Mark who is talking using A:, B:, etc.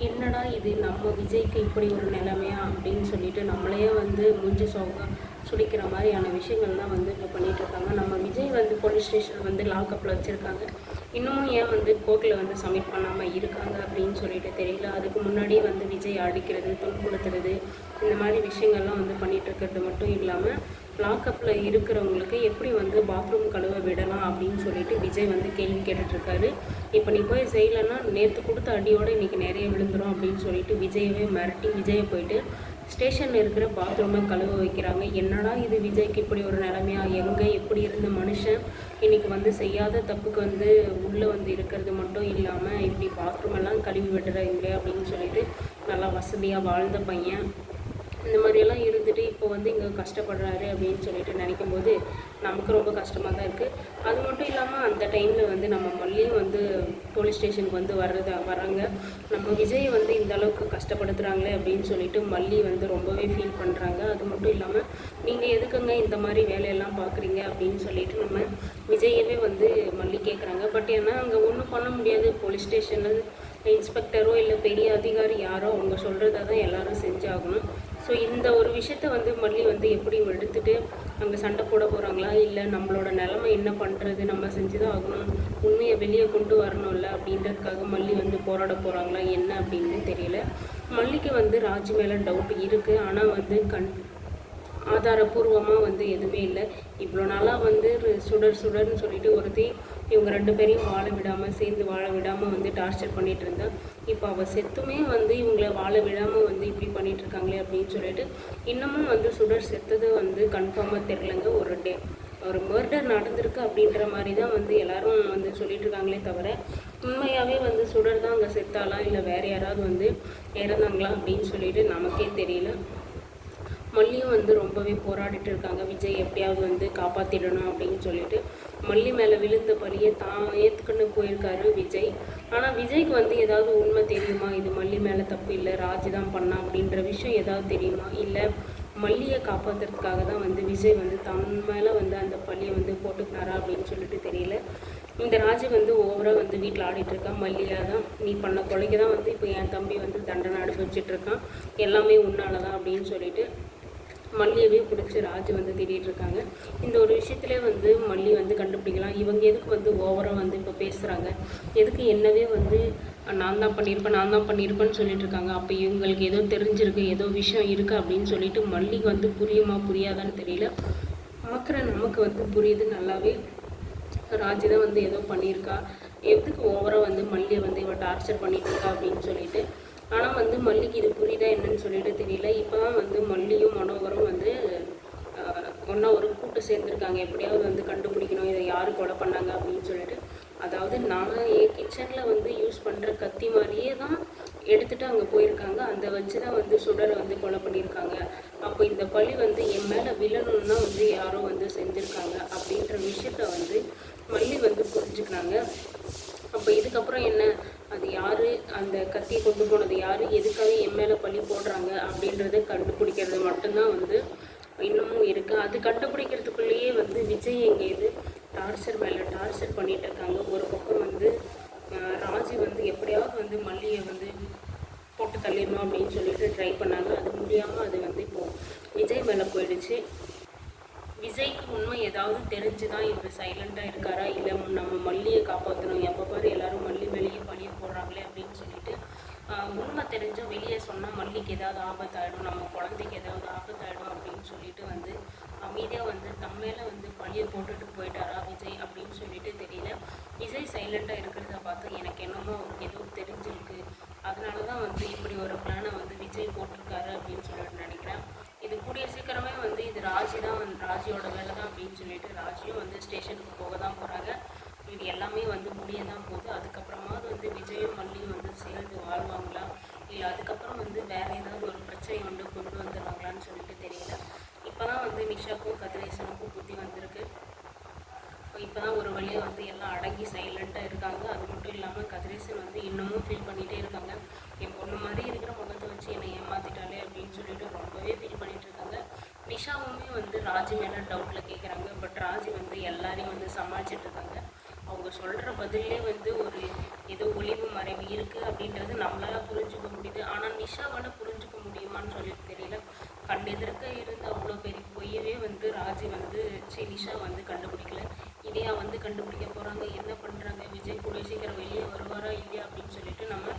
A: என்னடா இது நம்ம விஜய்க்கு இப்படி ஒரு நிலைமையா அப்படின்னு சொல்லிட்டு நம்மளையே வந்து மூஞ்சி சுளிக்கிற மாதிரியான விஷயங்கள்லாம் வந்து இப்போ பண்ணிகிட்ருக்காங்க. நம்ம விஜய் வந்து போலீஸ் ஸ்டேஷன் வந்து லாக்அப்பில் வச்சுருக்காங்க. இன்னமும் ஏன் வந்து கோர்ட்டில் வந்து சப்மிட் பண்ணாமல் இருக்காங்க அப்படின்னு சொல்லிட்டு தெரியல. அதுக்கு முன்னாடி வந்து விஜய் அடிக்கிறது, துன்புறுத்துறது, இந்த மாதிரி விஷயங்கள்லாம் வந்து பண்ணிகிட்ருக்கிறது மட்டும் இல்லாமல் லாக்அப்பில் இருக்கிறவங்களுக்கு எப்படி வந்து பாத்ரூம் கழுவ விடலாம் அப்படின்னு சொல்லிட்டு விஜய் வந்து கேள்வி கேட்டுட்ருக்காரு. இப்போ நீ போய் செய்யலைன்னா நேற்று கொடுத்த அடியோடு இன்றைக்கி நிறைய விழுந்துடும் அப்படின்னு சொல்லிட்டு விஜயவே மிரட்டி விஜயை போயிட்டு ஸ்டேஷனில் இருக்கிற பாத்ரூமை கழுவ வைக்கிறாங்க. என்னடா இது விஜய்க்கு இப்படி ஒரு நிலைமையா? எங்கே எப்படி இருந்த மனுஷன் இன்றைக்கி வந்து செய்யாத தப்புக்கு வந்து உள்ளே வந்து இருக்கிறது மட்டும் இல்லாமல் இப்படி பாத்ரூம் எல்லாம் கழுவி விடுறாங்க அப்படின்னு சொல்லிட்டு நல்லா வசதியாக வாழ்ந்த பையன் இந்த மாதிரியெல்லாம் இருந்துட்டு இப்போ வந்து இங்கே கஷ்டப்படுறாரு அப்படின்னு சொல்லிட்டு நினைக்கும் போது நமக்கு ரொம்ப கஷ்டமாக தான் இருக்குது. அது மட்டும் இல்லாமல் அந்த டைமில் வந்து நம்ம மல்லியும் வந்து போலீஸ் ஸ்டேஷனுக்கு வந்து வராங்க. நம்ம விஜயை வந்து இந்த அளவுக்கு கஷ்டப்படுத்துகிறாங்களே அப்படின்னு சொல்லிட்டு மல்லி வந்து ரொம்பவே ஃபீல் பண்ணுறாங்க. அது மட்டும் இல்லாமல் நீங்கள் எதுக்குங்க இந்த மாதிரி வேலையெல்லாம் பார்க்குறீங்க அப்படின்னு சொல்லிட்டு நம்ம விஜயவே வந்து மல்லி கேட்குறாங்க. பட் ஏன்னா அங்கே ஒன்றும் பண்ண முடியாது. போலீஸ் ஸ்டேஷனில் இன்ஸ்பெக்டரோ இல்லை பெரிய அதிகாரி யாரோ அவங்க சொல்கிறத தான் எல்லோரும் செஞ்சாகணும். ஸோ இந்த ஒரு விஷயத்த வந்து மல்லி வந்து எப்படி எடுத்துகிட்டு அங்கே சண்டை போட போகிறாங்களா, இல்லை நம்மளோட நிலமை என்ன பண்ணுறது, நம்ம செஞ்சு தான் ஆகணும், உண்மையை வெளியே கொண்டு வரணும்ல அப்படின்றதுக்காக மல்லி வந்து போராட போகிறாங்களா என்ன அப்படின்னு தெரியல. மல்லிக்கு வந்து ராஜ் மேலே டவுட் இருக்குது. ஆனால் வந்து ஆதாரபூர்வமாக வந்து எதுவுமே இல்லை. இவ்வளோ நாளாக வந்து சுடர்னு சொல்லிட்டு ஒருத்தி இவங்க 2 பேரையும் வாழ விடாமல் சேர்ந்து வாழ விடாமல் வந்து டார்ச்சர் பண்ணிகிட்டு இருந்தா. இப்போ அவள் செத்துமே வந்து இவங்கள வாழ விடாமல் வந்து இப்படி பண்ணிகிட்ருக்காங்களே அப்படின்னு சொல்லிட்டு இன்னமும் வந்து சுடர் செத்தது வந்து கன்ஃபார்மாக தெரிலங்க. ஒரு மர்டர் நடந்திருக்கு அப்படின்ற மாதிரி தான் வந்து எல்லாரும் வந்து சொல்லிட்டு இருக்காங்களே தவிர உண்மையாகவே வந்து சுடர் தான் அங்கே செத்தாலா இல்லை வேறு யாராவது வந்து இறந்தாங்களா அப்படின்னு சொல்லிட்டு நமக்கே தெரியல. மல்லியும் வந்து ரொம்பவே போராடிட்டு இருக்காங்க. விஜய் எப்படியாவது வந்து காப்பாற்றிடணும் அப்படின்னு சொல்லிட்டு மல்லி மேலே விழுந்த பழியை தான் ஏற்றுக்கன்னு போயிருக்காரு விஜய். ஆனால் விஜய்க்கு வந்து ஏதாவது உண்மை தெரியுமா, இது மல்லி மேலே தப்பு இல்லை ராஜ் தான் பண்ணா அப்படின்ற விஷயம் ஏதாவது தெரியுமா, இல்லை மல்லியை காப்பாற்றுறதுக்காக தான் வந்து விஜய் வந்து தன் மேலே வந்து அந்த பழியை வந்து போட்டுக்கினாரா அப்படின்னு சொல்லிட்டு தெரியல. இந்த ராஜு வந்து ஓவராக வந்து வீட்டில் ஆடிட்டுருக்கான். மல்லியாக தான் நீ பண்ண கொலைக்கு தான் வந்து இப்போ என் தம்பி வந்து தண்டனை அனுபவிச்சிட்ருக்கான், எல்லாமே உன்னால தான் அப்படின்னு சொல்லிட்டு மல்லியவே பிடிச்சி ராஜு வந்து தேடிட்டு இருக்காங்க. இந்த ஒரு விஷயத்திலே வந்து மல்லி வந்து கண்டுபிடிக்கலாம். இவங்க எதுக்கு வந்து ஓவராக வந்து இப்போ பேசுகிறாங்க, எதுக்கு என்னவே வந்து நான் தான் பண்ணியிருப்பேன்னு சொல்லிட்டு இருக்காங்க. அப்போ இவங்களுக்கு ஏதோ தெரிஞ்சிருக்கு, ஏதோ விஷயம் இருக்குது அப்படின்னு சொல்லிட்டு மல்லிக்கு வந்து புரியுமா புரியாதான்னு தெரியல. பார்க்குற நமக்கு வந்து புரியுது நல்லாவே. ராஜு தான் வந்து ஏதோ பண்ணியிருக்கா, எதுக்கு ஓவராக வந்து மல்லியை வந்து இவ டார்ச்சர் பண்ணிட்டு இருக்கா அப்படின்னு சொல்லிட்டு. ஆனால் வந்து மல்லிக்கு இது புரியுதா என்னன்னு சொல்லிட்டு தெரியல. இப்போ தான் வந்து மல்லியும் மனோகரும் வந்து ஒன்றா ஒரு கூட்டு சேர்ந்துருக்காங்க. எப்படியாவது வந்து கண்டுபிடிக்கணும் இதை யார் கொலை பண்ணாங்க அப்படின்னு சொல்லிட்டு. அதாவது நான் என் கிச்சனில் வந்து யூஸ் பண்ணுற கத்தி மாதிரியே தான் எடுத்துகிட்டு அங்கே போயிருக்காங்க. அந்த வச்சு தான் வந்து சுடரை வந்து கொலை பண்ணியிருக்காங்க. அப்போ இந்த பழி வந்து என் மேலே விழணும்னா வந்து யாரோ வந்து செஞ்சுருக்காங்க அப்படின்ற விஷயத்த வந்து மல்லி வந்து புரிஞ்சுக்கிறாங்க. அப்போ இதுக்கப்புறம் என்ன, அது யார், அந்த கத்தியை கொண்டு போனது யார், எதுக்காக என் மேலே பழி போடுறாங்க அப்படின்றத கண்டுபிடிக்கிறது மட்டும்தான் வந்து இன்னமும் இருக்குது. அது கண்டுபிடிக்கிறதுக்குள்ளேயே வந்து விஜய் எங்கே இது டார்ச்சர் மேலே டார்ச்சர் பண்ணிகிட்டு இருக்காங்க. ஒரு பக்கம் வந்து ராஜி வந்து எப்படியாவது வந்து மல்லியை வந்து போட்டு தள்ளிடணும் அப்படின்னு சொல்லிட்டு ட்ரை பண்ணாங்க. அது முடியாமல் அது வந்து இப்போது விஜய் மேலே போயிடுச்சு. விஜய்க்கு உண்மை ஏதாவது தெரிஞ்சு தான் இவர் சைலண்டாக இருக்காரா, இல்லை நம்ம மல்லியை காப்பாற்றணும், எப்போ பாரு எல்லாரும் மல்லி மேலேயே பழிய போடுறாங்களே அப்படின்னு சொல்லிட்டு உண்மை தெரிஞ்சால் வெளியே சொன்னால் மல்லிக்கு ஏதாவது ஆபத்தாயிடும், நம்ம குழந்தைக்கு ஏதாவது ஆபத்தாயிடும் அப்படின்னு சொல்லிட்டு வந்து அமைதியாக வந்து மேலே வந்து பழியை போட்டுட்டு போயிட்டாரா விஜய் அப்படின்னு சொல்லிட்டு தெரியல. விஜய் சைலண்டாக இருக்கிறத பார்த்து எனக்கு என்னமோ அவருக்கு எதுவும் தெரிஞ்சிருக்கு, அதனால தான் வந்து இப்படி ஒரு பிளானை வந்து விஜய் போட்டிருக்காரு அப்படின்னு சொல்லிட்டு நினைக்கிறேன். இது கூடிய சீக்கிரமே வந்து இது ராஜியோட வேலை தான் அப்படின்னு சொல்லிட்டு ராஜியும் வந்து ஸ்டேஷனுக்கு போக தான் போகிறாங்க. இது எல்லாமே வந்து முடிய தான் போகுது. அதுக்கப்புறமாவது வந்து விஜயும் மல்லியும் வந்து சேர்ந்து வாழ்வாங்களா, இல்லை அதுக்கப்புறம் வந்து வேறு ஏதாவது ஒரு பிரச்சனை வந்து கொண்டு வந்துடுவாங்களான்னு சொல்லிட்டு தெரியல. இப்போ தான் வந்து நிஷாக்கும் கதிரேசனுக்கும் புத்தி வந்திருக்கு. இப்போ தான் ஒரு வழியாக வந்து எல்லாம் அடங்கி சைலண்ட்டாக இருக்காங்க. அது மட்டும் இல்லாமல் கதிரேசன் வந்து இன்னமும் ஃபீல் பண்ணிகிட்டே இருக்காங்க. என் பொண்ணு மாதிரி இருக்கிற முகத்தை வச்சு என்னை ஏமாற்றிட்டாலே அப்படின்னு சொல்லிட்டு ரொம்பவே ஃபீல் பண்ணிகிட்டு இருக்காங்க. நிஷாவுமே வந்து ராஜி மேலே டவுட்டில் கேட்குறாங்க. பட் ராஜி வந்து எல்லாரையும் வந்து சமாளிச்சிட்டு இருக்காங்க. அவங்க சொல்கிற பதிலே வந்து ஒரு ஏதோ ஒளிவு மறைவு இருக்குது அப்படின்றது நம்மளால் புரிஞ்சுக்க முடியுது. ஆனால் நிஷாவால் புரிஞ்சுக்க முடியுமான்னு சொல்லிட்டு தெரியல. கண்ணெதிர்க்க இருந்த அவ்வளோ பெரிய பொய்யவே வந்து ராஜி வந்து நிஷா வந்து கண்டுபிடிக்கல. இதையா வந்து கண்டுபிடிக்க போகிறாங்க, என்ன பண்ணுறாங்க, விஜய் கூட சீக்கிரம் வெளியே வருவாரா இல்லையா அப்படின்னு சொல்லிட்டு நம்ம